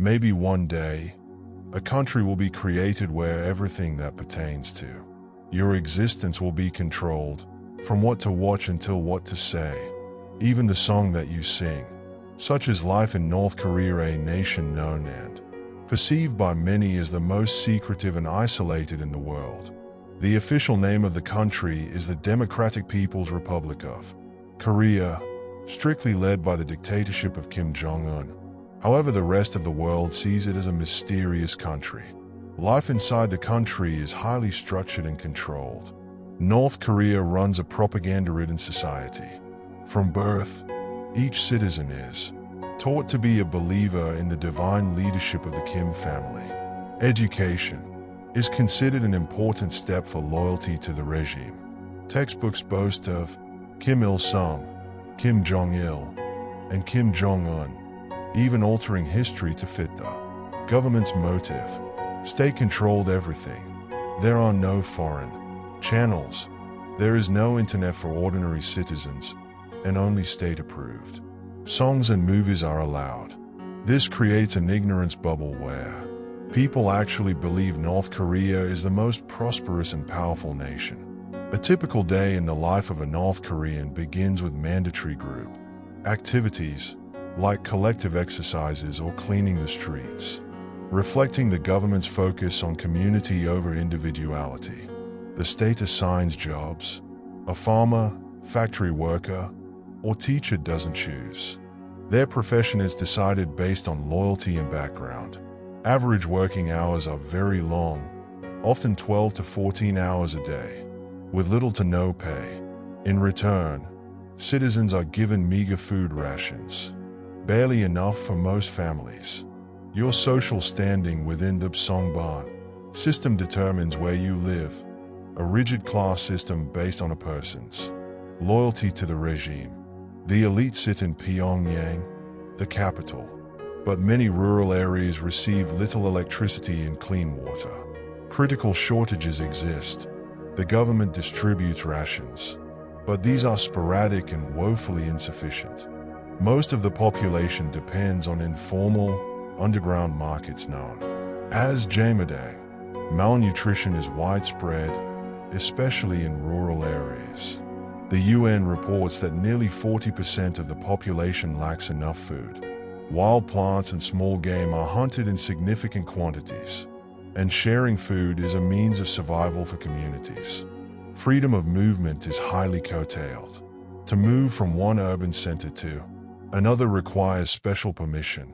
Maybe one day, a country will be created where everything that pertains to your existence will be controlled, from what to watch until what to say, even the song that you sing. Such is life in North Korea, a nation known and perceived by many as the most secretive and isolated in the world. The official name of the country is the Democratic People's Republic of Korea, strictly led by the dictatorship of Kim Jong Un. However, the rest of the world sees it as a mysterious country. Life inside the country is highly structured and controlled. North Korea runs a propaganda-ridden society. From birth, each citizen is taught to be a believer in the divine leadership of the Kim family. Education is considered an important step for loyalty to the regime. Textbooks boast of Kim Il-sung, Kim Jong-il, and Kim Jong-un, even altering history to fit the government's motive. State controlled everything. There are no foreign channels. There is no internet for ordinary citizens, and only state-approved songs and movies are allowed. This creates an ignorance bubble where people actually believe North Korea is the most prosperous and powerful nation. A typical day in the life of a North Korean begins with mandatory group activities, like collective exercises or cleaning the streets, reflecting the government's focus on community over individuality. The state assigns jobs. A farmer, factory worker, or teacher doesn't choose. Their profession is decided based on loyalty and background. Average working hours are very long, often 12 to 14 hours a day, with little to no pay. In return, citizens are given meager food rations, barely enough for most families. Your social standing within the Psongban system determines where you live, a rigid class system based on a person's loyalty to the regime. The elite sit in Pyongyang, the capital, but many rural areas receive little electricity and clean water. Critical shortages exist. The government distributes rations, but these are sporadic and woefully insufficient. Most of the population depends on informal, underground markets known as Jamadang. Malnutrition is widespread, especially in rural areas. The UN reports that nearly 40% of the population lacks enough food. Wild plants and small game are hunted in significant quantities, and sharing food is a means of survival for communities. Freedom of movement is highly curtailed. To move from one urban center to another requires special permission,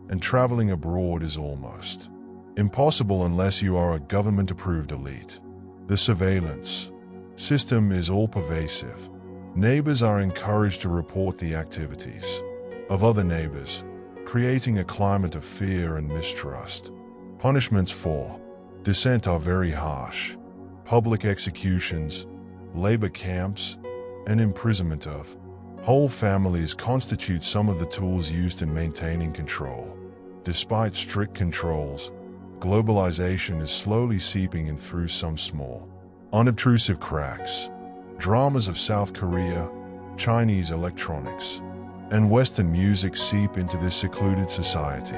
and traveling abroad is almost impossible unless you are a government-approved elite. The surveillance system is all-pervasive. Neighbors are encouraged to report the activities of other neighbors, creating a climate of fear and mistrust. Punishments for dissent are very harsh. Public executions, labor camps, and imprisonment of whole families constitute some of the tools used in maintaining control. Despite strict controls, globalization is slowly seeping in through some small, unobtrusive cracks. Dramas of South Korea, Chinese electronics, and Western music seep into this secluded society.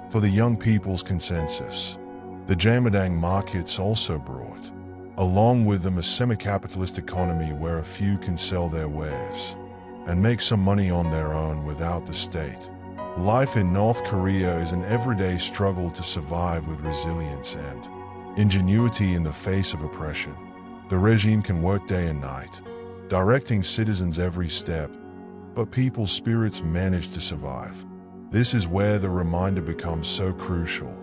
For the young people's consensus, the Jamadang markets also brought along with them a semi-capitalist economy where a few can sell their wares and make some money on their own without the state. Life in North Korea is an everyday struggle to survive with resilience and ingenuity in the face of oppression. The regime can work day and night, directing citizens every step, but people's spirits manage to survive. This is where the reminder becomes so crucial,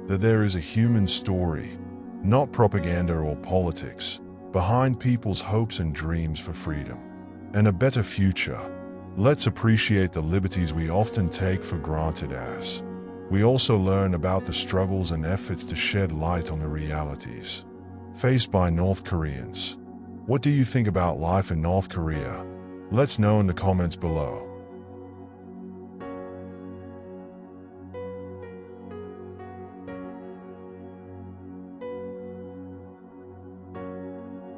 that there is a human story, not propaganda or politics, behind people's hopes and dreams for freedom and a better future. Let's appreciate the liberties we often take for granted as we also learn about the struggles and efforts to shed light on the realities faced by North Koreans. What do you think about life in North Korea? Let's know in the comments below.